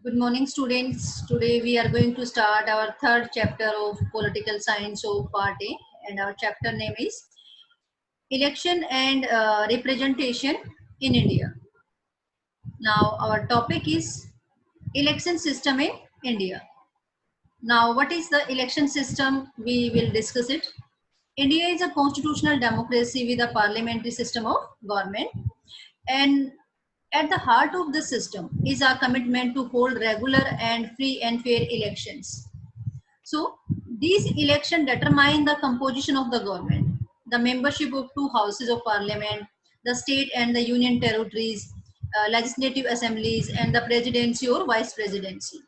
Good morning, students. Today we are going to start our third chapter of Political Science of Part A, and our chapter name is Election and Representation in India. Now, our topic is election system in India. Now, what is the election system? We will discuss it. India is a constitutional democracy with a parliamentary system of government, and at the heart of the system is our commitment to hold regular and free and fair elections. So these elections determine the composition of the government, the membership of two houses of parliament, the state and the union territories, legislative assemblies, and the presidency or vice presidency.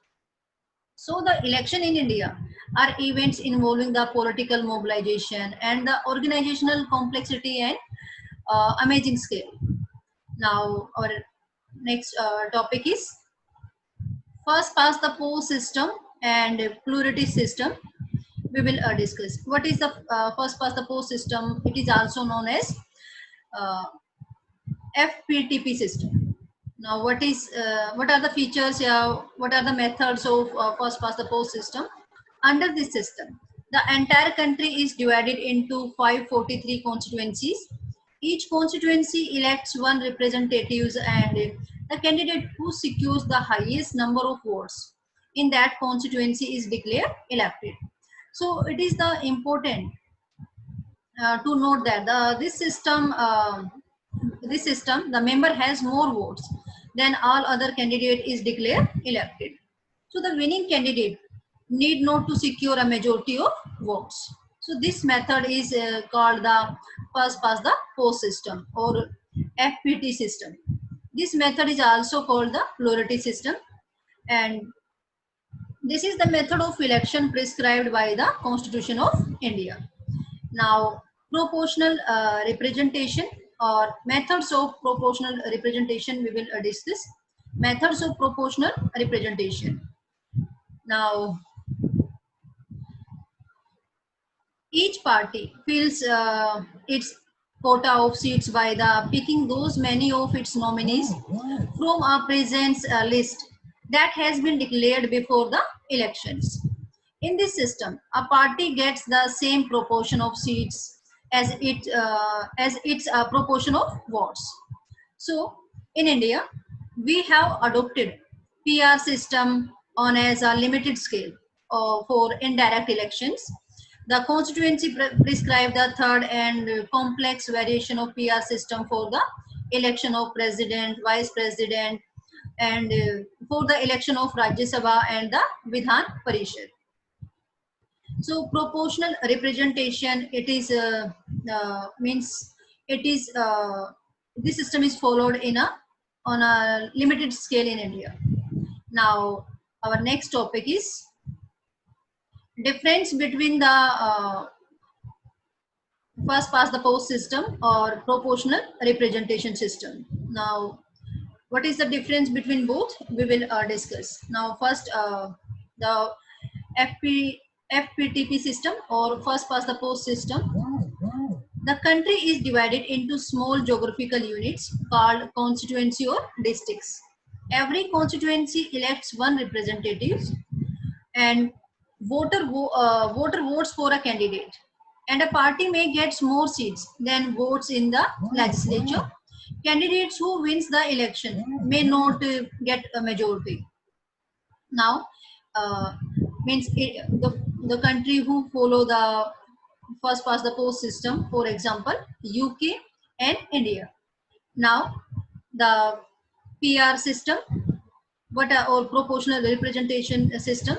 So the election in India are events involving the political mobilization and the organizational complexity and amazing scale. Now our next topic is first past the post system and plurality system. We will discuss what is the first past the post system. It is also known as uh, FPTP system. Now what are the features? What are the methods of first past the post system? Under this system, the entire country is divided into 543 constituencies. Each constituency elects one representatives, and the candidate who secures the highest number of votes in that constituency is declared elected. So it is the important to note that this system, the member has more votes than all other candidate is declared elected. So the winning candidate need not to secure a majority of votes. So this method is called the first past the post system or FPT system. This method is also called the plurality system, and this is the method of election prescribed by the Constitution of India. Now, proportional representation or methods of proportional representation, we will discuss methods of proportional representation. Now, each party fills its quota of seats by the picking those many of its nominees from a presence list that has been declared before the elections. In this system, a party gets the same proportion of seats as its proportion of votes. So, in India, we have adopted PR system on as a limited scale for indirect elections. The constituency prescribed the third and complex variation of PR system for the election of president, vice president, and for the election of Rajya Sabha and the Vidhan Parishad. So proportional representation, it is means it is this system is followed in a on a limited scale in India. Now our next topic is difference between the first past the post system or proportional representation system. Now what is the difference between both? We will discuss. Now first the FP, FPTP system or first past the post system. The country is divided into small geographical units called constituency or districts. Every constituency elects one representative, and voter votes for a candidate, and a party may get more seats than votes in the legislature. Candidates who wins the election may not get a majority. Now means the country who follow the first past the post system, for example UK and India. Now the PR system, what are or proportional representation system.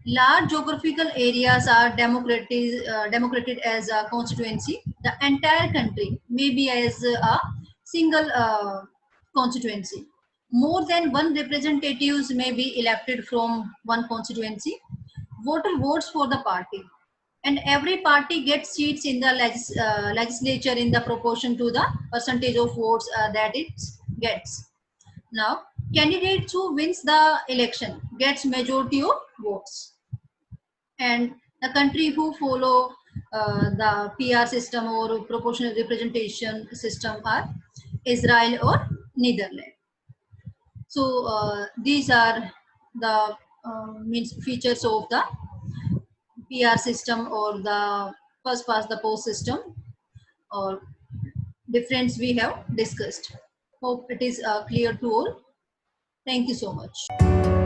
Large geographical areas are democrated as a constituency. The entire country may be as a single constituency. More than one representatives may be elected from one constituency. Voter votes for the party, and every party gets seats in the legislature in the proportion to the percentage of votes that it gets. Now, candidates who wins the election gets majority of votes, and the country who follow the PR system or proportional representation system are Israel or Netherlands. So these are the means features of the PR system or the first past the post system or difference we have discussed. Hope it is clear to all. Thank you so much.